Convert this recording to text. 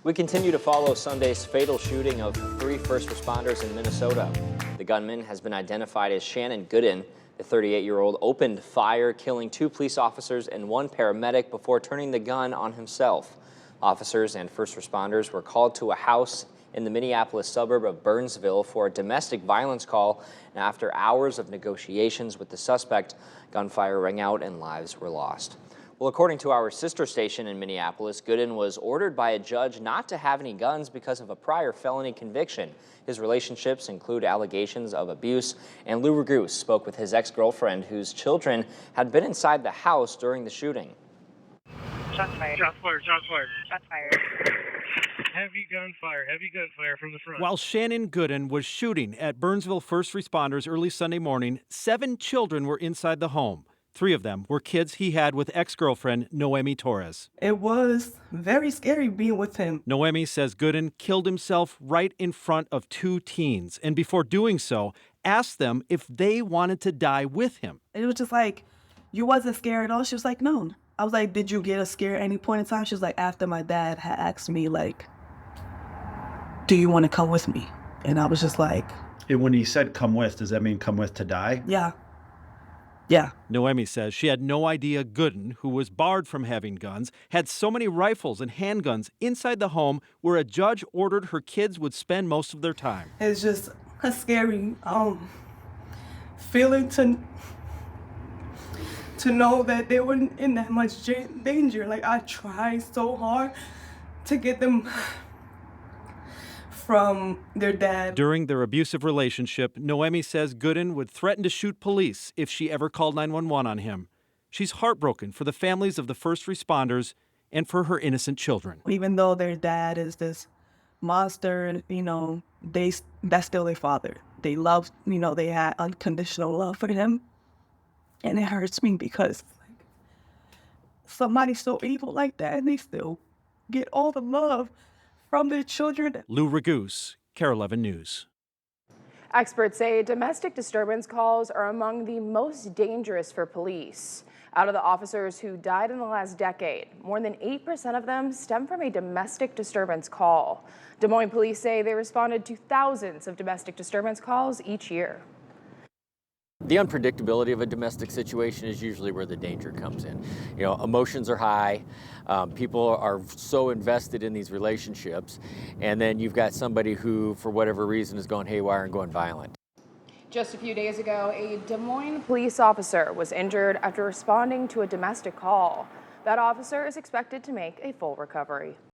We continue to follow Sunday's fatal shooting of three first responders in Minnesota. The gunman has been identified as Shannon Gooden. The 38-year-old opened fire, killing two police officers and one paramedic before turning the gun on himself. Officers and first responders were called to a house in the Minneapolis suburb of Burnsville for a domestic violence call, and after hours of negotiations with the suspect, gunfire rang out and lives were lost. Well, according to our sister station in Minneapolis, Gooden was ordered by a judge not to have any guns because of a prior felony conviction. His relationships include allegations of abuse, and Lou Raguse spoke with his ex-girlfriend whose children had been inside the house during the shooting. Shots fired. Shots fired, shots fired. Shots fired. Heavy gunfire from the front. While Shannon Gooden was shooting at Burnsville first responders early Sunday morning, 7 children were inside the home. 3 of them were kids he had with ex-girlfriend Noemi Torres. It was very scary being with him. Noemi says Gooden killed himself right in front of 2 teens, and before doing so, asked them if they wanted to die with him. It was just like, you wasn't scared at all? She was like, no. I was like, did you get a scare at any point in time? She was like, after my dad had asked me, like, do you want to come with me? And I was just like... And when he said come with, does that mean come with to die? Yeah. Yeah. Noemi says she had no idea Gooden, who was barred from having guns, had so many rifles and handguns inside the home where a judge ordered her kids would spend most of their time. It's just a scary feeling to know that they weren't in that much danger. Like, I tried so hard to get them from their dad. During their abusive relationship, Noemi says Gooden would threaten to shoot police if she ever called 911 on him. She's heartbroken for the families of the first responders and for her innocent children. Even though their dad is this monster, that's still their father. They love, they had unconditional love for him. And it hurts me because somebody so evil like that, and they still get all the love from their children. Lou Raguse, KARE 11 News. Experts say domestic disturbance calls are among the most dangerous for police. Out of the officers who died in the last decade, more than 8% of them stem from a domestic disturbance call. Des Moines police say they responded to thousands of domestic disturbance calls each year. The unpredictability of a domestic situation is usually where the danger comes in. Emotions are high. People are so invested in these relationships. And then you've got somebody who, for whatever reason, is going haywire and going violent. Just a few days ago, a Des Moines police officer was injured after responding to a domestic call. That officer is expected to make a full recovery.